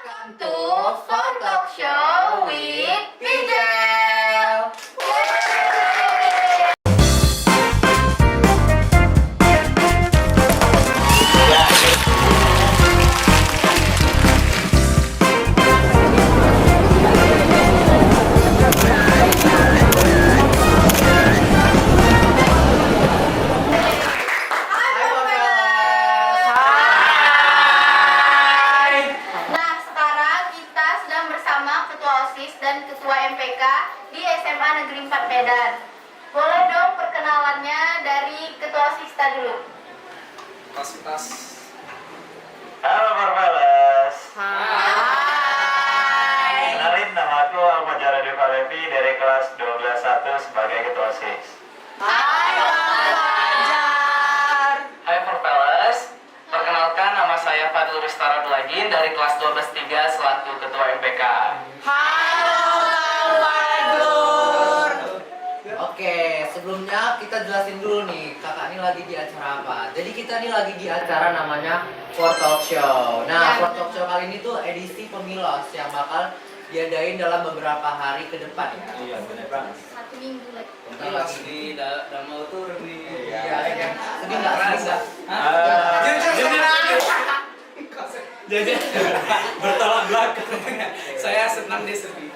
Welcome to Phone Talk Show with Pijel. Nah, sekarang kita sedang bersama Ketua OSIS dan Ketua MPK di SMA Negeri 4 Medan. Boleh dong perkenalannya dari Ketua OSIS tadi dulu. Tas. Halo Marvelas. Hai. Kenalin, nama aku Almajar Deva Levi dari kelas 12-1 sebagai ketua OSIS. Hai, Belajar. Hai Marvelas, perkenalkan nama saya Fadil Rustara Belagin dari kelas 12-3 selaku Ketua MPK. Oke, sebelumnya kita jelasin dulu nih, kakak ini lagi di acara apa. Jadi kita ini lagi di acara namanya For Talk Show. Nah, For Talk Show kali ini tuh edisi pemilos yang bakal diadain dalam beberapa hari ke depan ya. Iya, bener banget. 1 minggu lagi. Bentar Kelas lagi. di Damau tuh nih. Iya, iya. Sedih nggak? Sedih nggak? Jadi Bertolak belakang. saya senang dia sedih.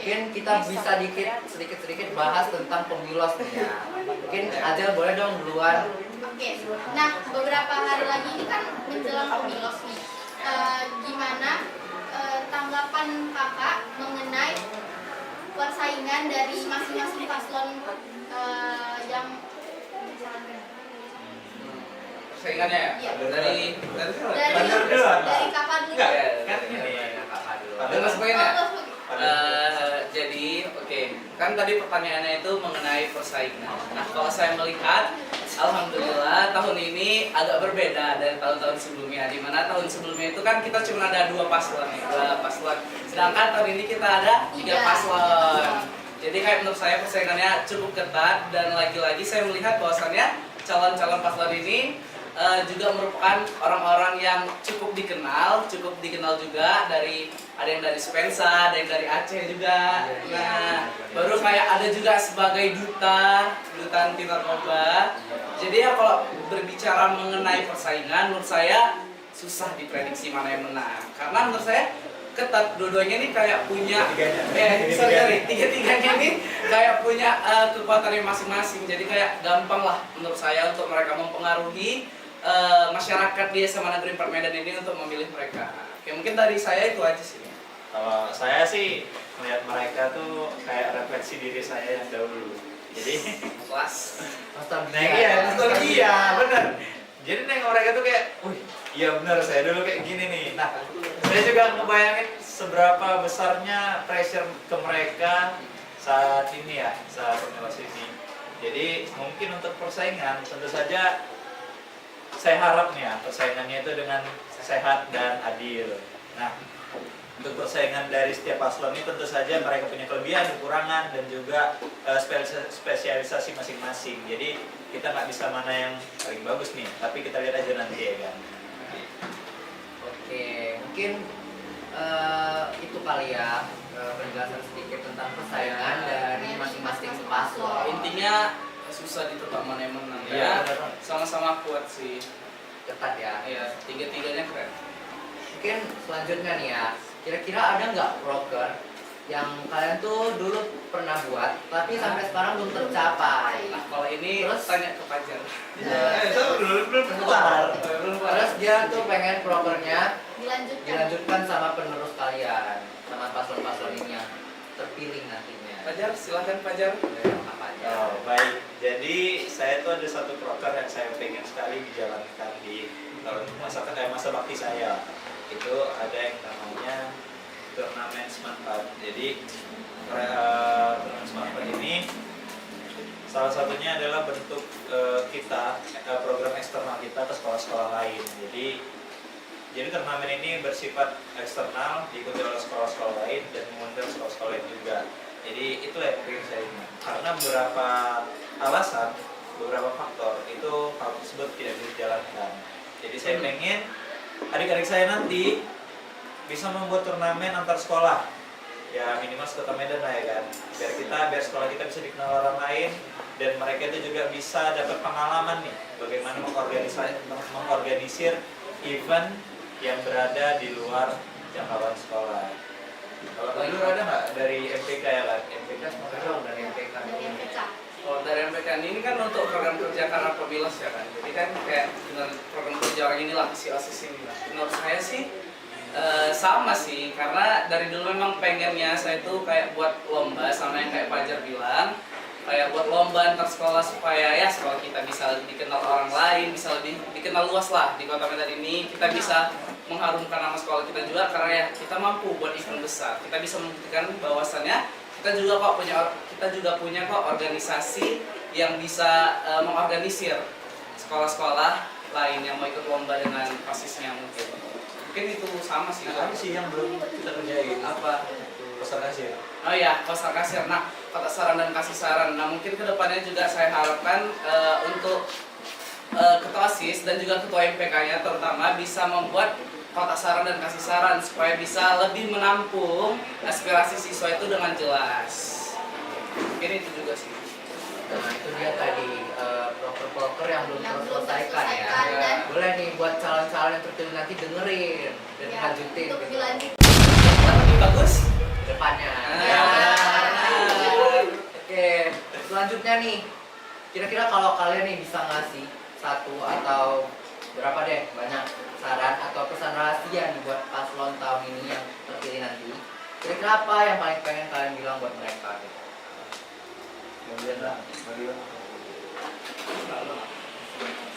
Mungkin kita bisa sedikit-sedikit bahas tentang pemilos nih ya. Mungkin Adel boleh dong duluan. Oke, nah beberapa hari lagi ini kan menjelang pemilos nih. Gimana tanggapan kakak mengenai persaingan dari masing-masing paslon yang disarankan? Saingannya ya? Iya. Dari Dari kakak dulu. Enggak, Kan ini Kakak dulu. Ada mas poin ya? Oh, Jadi, kan tadi pertanyaannya itu mengenai persaingan. Nah, kalau saya melihat, alhamdulillah tahun ini agak berbeda dari tahun-tahun sebelumnya. Di mana tahun sebelumnya itu kan kita cuma ada 2 paslon, nih, 2 paslon. Sedangkan tahun ini kita ada 3 paslon. Jadi kayak menurut saya persaingannya cukup ketat dan lagi-lagi saya melihat bahwasannya calon-calon paslon ini juga merupakan orang-orang yang cukup dikenal juga dari ada yang dari Spensa, ada yang dari Aceh juga. Nah, baru kayak ada juga sebagai duta anti narkoba. Jadi ya kalau berbicara mengenai persaingan, menurut saya susah diprediksi mana yang menang. Karena menurut saya ketat, dua-duanya ini kayak punya tiga-tiganya ini kayak punya kekuatannya masing-masing. Jadi kayak gampang lah menurut saya untuk mereka mempengaruhi masyarakat di SMA Negeri 4 Medan ini untuk memilih mereka. Oke, mungkin dari saya itu aja sih. Kalau saya sih melihat mereka tuh kayak refleksi diri saya yang dahulu. Jadi Kelas. nostalgia, bener. Jadi nengok mereka tuh kayak, wih, iya bener, saya dulu kayak gini nih. Nah, saya juga ngebayangin seberapa besarnya pressure ke mereka saat ini ya, saat pemilos ini. Jadi mungkin untuk persaingan, tentu saja saya harap nih ya, persaingannya itu dengan sehat dan adil. Nah, untuk persaingan dari setiap paslon ini tentu saja mereka punya kelebihan, kekurangan, dan juga spesialisasi masing-masing. Jadi kita nggak bisa mana yang paling bagus nih, tapi kita lihat aja nanti ya kan. Oke, mungkin itu kali ya penjelasan sedikit tentang persaingan dari masing-masing paslon. Intinya susah ditebak mana yang menang Iya, ya. benar. Sama-sama kuat sih. Ketat ya. Iya, tiga-tiganya keren. Mungkin selanjutnya nih ya, kira-kira ada nggak proker yang kalian tuh dulu pernah buat, tapi sampai sekarang belum tercapai? Nah, kalau ini Terus? tanya ke Fajar. Belum kelar. Terus dia tuh pengen prokernya Dilanjutkan. dilanjutkan sama penerus kalian, sama paslon-paslon ini yang terpilih nantinya. Fajar, silahkan Fajar. Apa aja? Oh, baik. Jadi saya tuh ada satu proker yang saya pengen sekali dijalankan di masa bakti saya. Itu ada yang namanya turnamen semanfaat. Jadi turnamen semanfaat ini salah satunya adalah bentuk kita program eksternal kita ke sekolah-sekolah lain. Jadi turnamen ini bersifat eksternal, diikuti oleh sekolah-sekolah lain dan mengundang sekolah-sekolah lain juga. Jadi itulah yang pengen saya ingat. Karena beberapa alasan, beberapa faktor itu hal tersebut tidak bisa dijalankan. Jadi saya pengen adik-adik saya nanti bisa membuat turnamen antar sekolah. Ya minimal sekota Medan lah ya kan. Biar sekolah kita bisa dikenal orang lain dan mereka itu juga bisa dapat pengalaman nih bagaimana mengorganisir event yang berada di luar jangkauan sekolah. Kalau dulu ada nggak dari MPK ya kan? MPK Dong dari MPK. Dari MPK. Kalau dari MPK ini kan untuk program kerja karena Pemilos ya kan. Jadi kan kayak dengan program kerja orang inilah si OSIS ini lah. Menurut saya sih sama sih, karena dari dulu memang pengennya saya tuh kayak buat lomba sama yang kayak Fajar bilang, kayak buat lomba antar sekolah supaya ya sekolah kita bisa dikenal orang lain, bisa lebih dikenal luas lah di Kota Medan ini. Kita bisa mengharumkan nama sekolah kita juga karena ya kita mampu buat event besar. Kita bisa membuktikan bahwasannya kita juga punya kok organisasi yang bisa mengorganisir sekolah-sekolah lain yang mau ikut lomba dengan pasisnya mungkin. Mungkin itu sama sih. Nah, apa sih yang belum kita kerjain? Apa? Pesan kasir. Oh iya, kotak kasir. Nah, kotak saran dan kasih saran. Nah, mungkin kedepannya juga saya harapkan untuk ketua OSIS dan juga ketua MPK-nya terutama bisa membuat kotak saran dan kasih saran supaya bisa lebih menampung aspirasi siswa itu dengan jelas. Mungkin itu juga sih. Nah itu dia tadi proker-proker yang belum Yang belum terselesaikan ya. terselesaikan dan- Boleh nih buat calon-calon yang terpilih nanti dengerin dan Ya, lanjutin untuk gitu. dilanjut. Yang lebih bagus. Depannya. Ya. Oke, selanjutnya nih. Kira-kira kalau kalian nih bisa ngasih satu atau berapa deh banyak saran atau pesan rahasia nih buat paslon tahun ini yang terpilih nanti. Kira-kira apa yang paling pengen kalian bilang buat mereka gitu? Kemudian lah, Mario.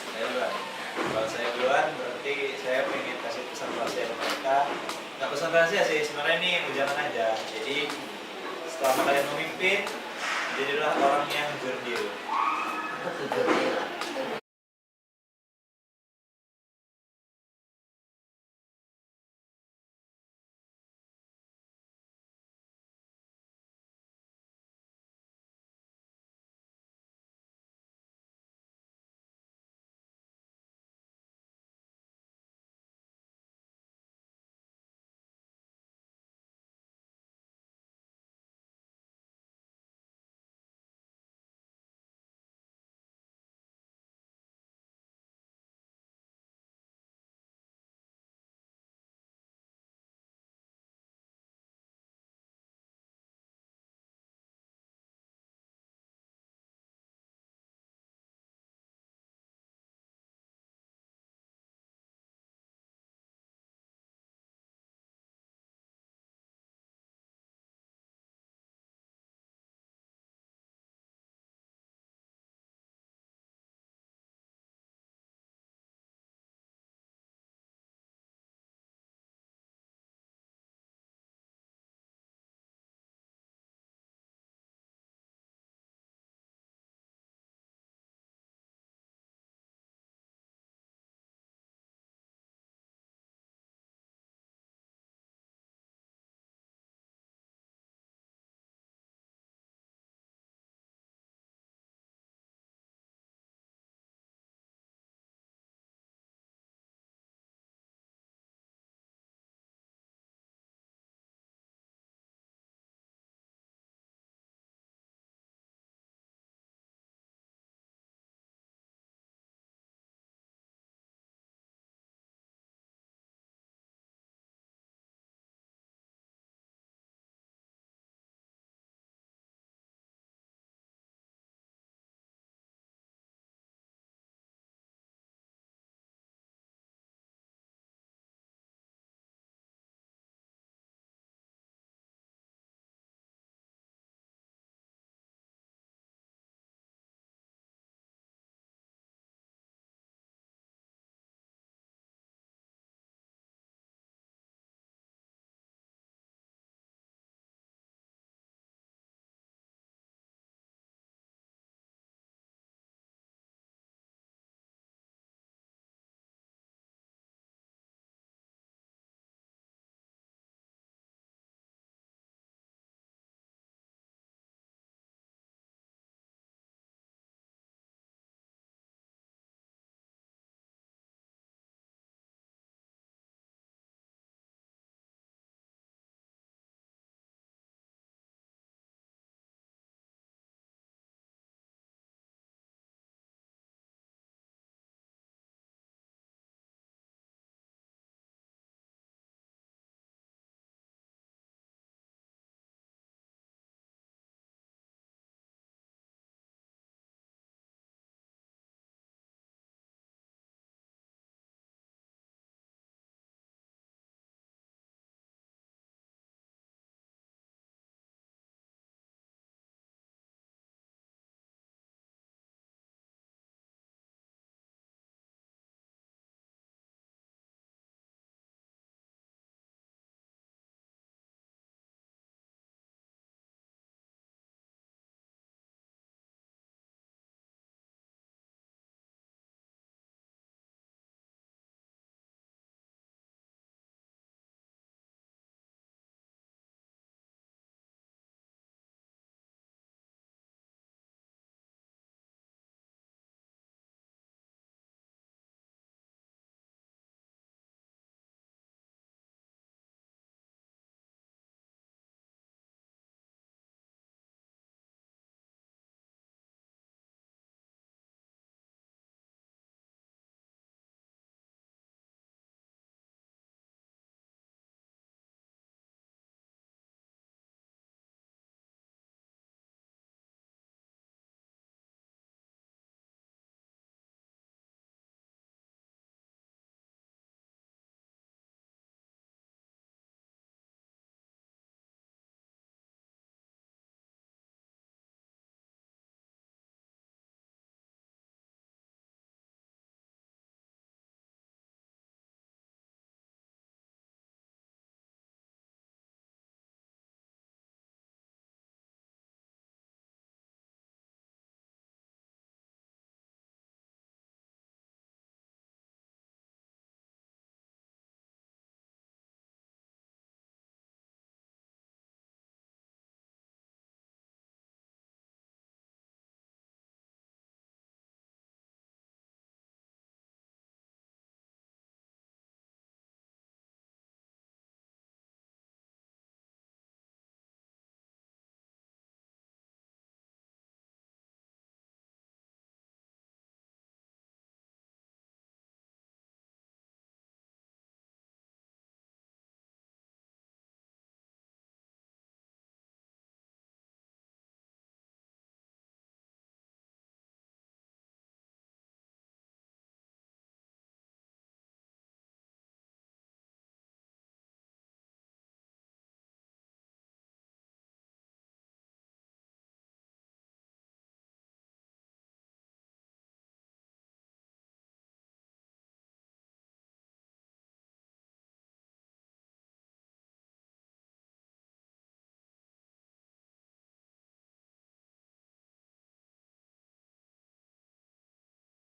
Saya duluan. Kalau saya duluan berarti saya pengen kasih pesan rahasia ke mereka. Nah pesan rahasia sih sebenarnya ini ujangan aja. Jadi selama kalian memimpin, jadilah orang yang jurdil. Apa tujuannya?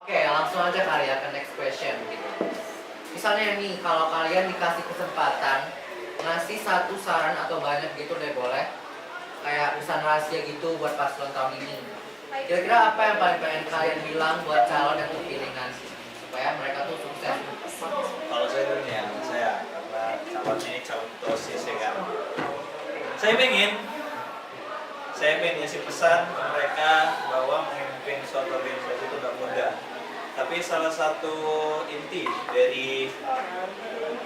Oke, langsung aja kali ya ke next question gitu. Misalnya nih, kalau kalian dikasih kesempatan ngasih satu saran atau banyak gitu deh boleh, kayak pesan rahasia gitu buat paslon tahun ini. Kira-kira apa yang paling pengen kalian bilang buat calon yang terpilih nanti supaya mereka tuh sukses? Kalau saya dulu nih ya, saya karena calon ini calon OSIS ya kan. Saya pengen ngasih pesan ke mereka bahwa memimpin suatu organisasi itu nggak mudah. Tapi salah satu inti dari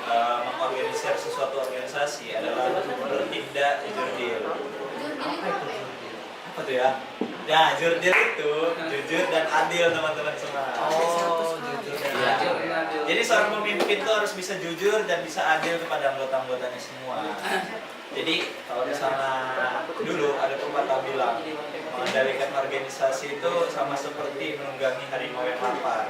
mengorganisir sesuatu organisasi adalah bertindak jurdil. Apa tuh ya? Nah, jurdil itu jujur dan adil teman-teman semua. Oh, jujur dan Iya. adil. Jadi seorang pemimpin itu harus bisa jujur dan bisa adil kepada anggota-anggotanya semua. Jadi kalau di sana dulu ada pepatah bilang mengendalikan organisasi itu sama seperti menunggangi harimau yang lapar.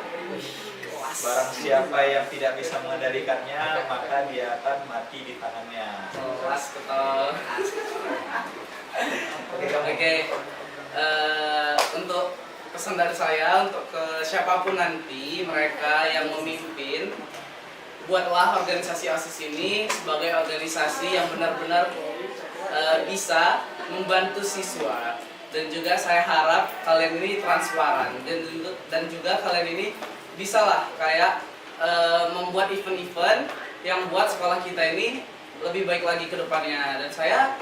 Barang siapa yang tidak bisa mengendalikannya maka dia akan mati di tangannya. Kelas betul. Oke. Untuk pesan dari saya untuk ke siapapun nanti mereka yang memimpin, buatlah organisasi OSIS ini sebagai organisasi yang benar-benar bisa membantu siswa, dan juga saya harap kalian ini transparan dan juga kalian ini bisalah kayak membuat event-event yang buat sekolah kita ini lebih baik lagi ke depannya. Dan saya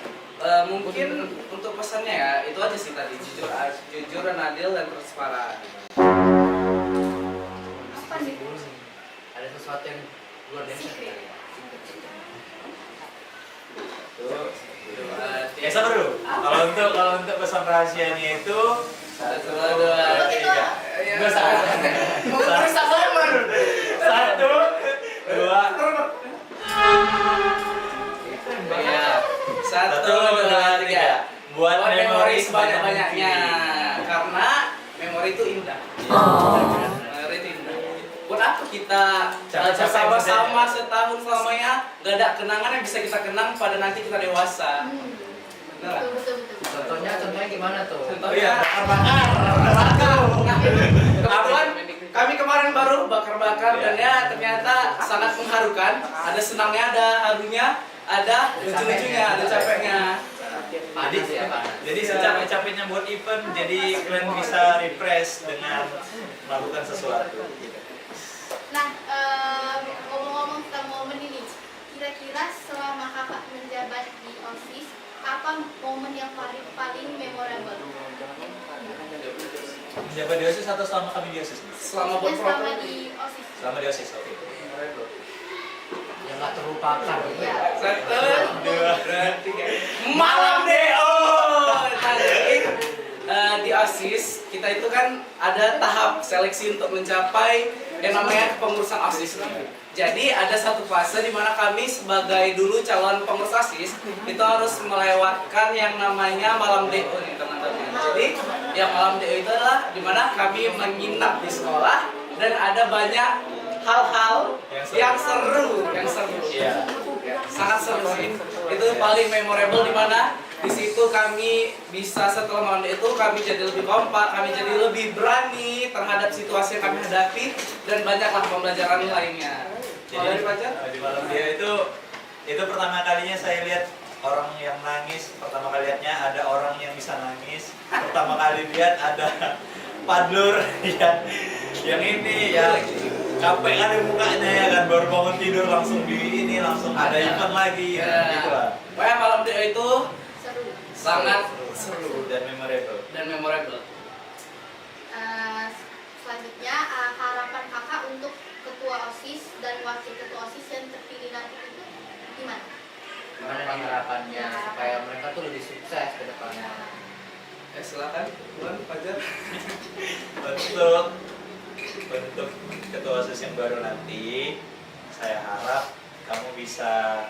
mungkin untuk pesannya ya itu aja sih tadi, jujur dan adil dan transparan. Apa nih? Ada sesuatu yang luar biasa. Ya sabar dulu. Kalau untuk pesan rahasianya itu Satu, dua, tiga. Nggak salah. Satu, dua. Ya. Satu, dua, tiga. Buat memori sebanyak-banyaknya. Karena memori itu indah. Memori itu indah. Buat apa kita bersama-sama setahun selamanya gak ada kenangan yang bisa kita kenang pada nanti kita dewasa. Benar nggak? Betul. Contohnya gimana tuh? Contohnya bakar. kebetulan kami kemarin baru bakar-bakar dan ya ternyata sangat mengharukan. Ada senangnya, ada harunya, ada lucu-lucunya, ada capeknya. Panas ya, panas. Jadi secapek-capeknya buat event, jadi kalian bisa refresh dengan melakukan sesuatu. Nah, ngomong-ngomong tentang momen ini, kira-kira selama kakak menjabat di OSIS, apa momen yang paling memorable? Menjabat di OSIS atau selama kami di OSIS? Selama Yang selama berprogram di OSIS. Selama di OSIS, oke. Yang nggak terlupakan gitu ya. Satu, Dua, tiga. Malam DO. Tadi di OSIS kita itu kan ada tahap seleksi untuk mencapai yang namanya kepengurusan OSIS. Jadi ada satu fase di mana kami sebagai dulu calon pengurus OSIS itu harus melewatkan yang namanya malam DO nih teman-teman. Jadi yang malam DO itu adalah di mana kami menginap di sekolah dan ada banyak hal-hal yang seru. Iya. Sangat seru sih. Itu paling memorable di mana di situ kami bisa setelah malam itu kami jadi lebih kompak, kami jadi lebih berani terhadap situasi yang kami hadapi dan banyaklah pembelajaran lainnya. Kalau dari Pacar? Di malam dia itu pertama kalinya saya lihat orang yang nangis, pertama kali lihatnya ada orang yang bisa nangis, pertama kali lihat ada padlur yang ini ya capek kali mukanya ya kan, baru bangun tidur langsung langsung ada event lagi gitu lah. Pokoknya malam dia itu Seru. sangat seru Dan memorable. Selanjutnya, harapan kakak untuk ketua OSIS dan wakil ketua OSIS yang terpilih nanti itu gimana? Gimana nih harapannya supaya mereka tuh lebih sukses ke depannya? Silakan, Tuan Pacar. Untuk ketua OSIS yang baru nanti, saya harap kamu bisa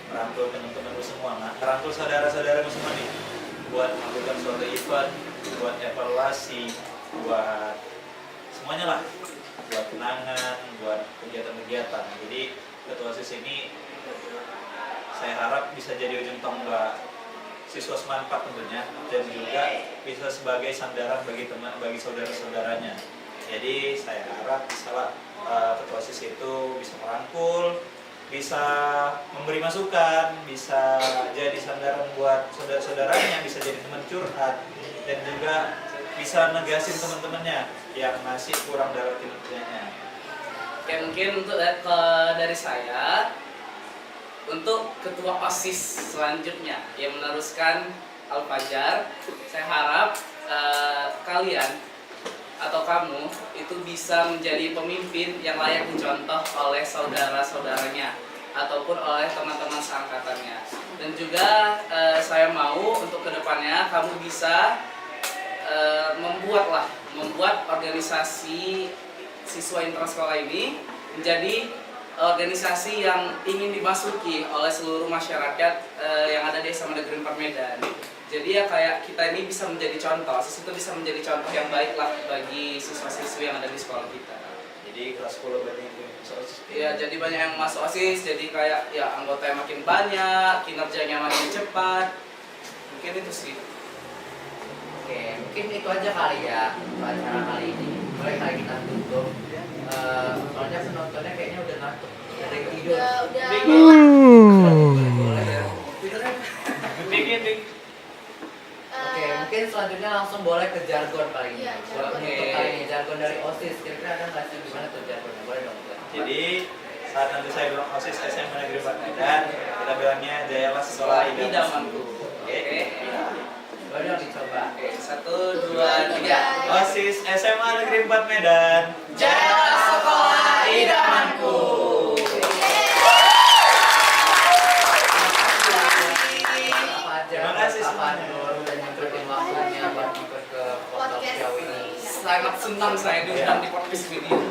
merangkul teman-temanmu semua, merangkul saudara-saudaramu semua nih, buat melakukan suatu event, buat evaluasi, buat semuanya lah, buat kenangan, buat kegiatan-kegiatan. Jadi ketua OSIS ini saya harap bisa jadi ujung tombak siswa semanfaat tentunya, dan juga bisa sebagai sandaran bagi saudara-saudaranya. Jadi saya harap bisa ketua OSIS itu bisa merangkul, bisa memberi masukan, bisa jadi sandaran buat saudara-saudaranya, bisa jadi teman curhat, dan juga bisa negasin teman-temannya yang masih kurang dalam kinerjanya. Oke, mungkin untuk dari saya, untuk ketua OSIS selanjutnya yang meneruskan Al-Fajar, saya harap kalian atau kamu itu bisa menjadi pemimpin yang layak dicontoh oleh saudara-saudaranya ataupun oleh teman-teman seangkatannya. Dan juga saya mau untuk kedepannya kamu bisa membuat organisasi siswa intrasekolah ini menjadi organisasi yang ingin dimasuki oleh seluruh masyarakat yang ada di SMA Negeri 4 Medan. Jadi ya kayak kita ini bisa menjadi contoh, OSIS itu bisa menjadi contoh yang baik lah bagi siswa-siswi yang ada di sekolah kita. Jadi kelas 10 berarti itu OSIS. Iya, jadi banyak yang masuk OSIS, jadi kayak ya anggotanya makin banyak, kinerjanya makin cepat. Mungkin itu sih. Oke, mungkin itu aja kali ya untuk acara kali ini. Mulai kali kita tutup. Soalnya penontonnya kayaknya udah ngantuk, ada yang tidur. Boleh ya. Tidurnya. Oke, mungkin selanjutnya langsung boleh ke jargon kali ini. Iya, Untuk jargon. kali ini jargon dari OSIS. Kira-kira ada nggak sih gimana tuh jargonnya? Boleh dong. Jadi saat nanti saya bilang OSIS SMA Negeri 4 Medan, kita bilangnya jayalah sekolah Idamanku. Oke. Boleh dong dicoba. Oke, 1, 2, 3. OSIS SMA Negeri 4 Medan. Jayalah sekolah idamanku. Terima kasih Pak semuanya. Nur udah nyempetin waktunya buat ikut ke podcast show ini. Sangat senang saya diundang di podcast video.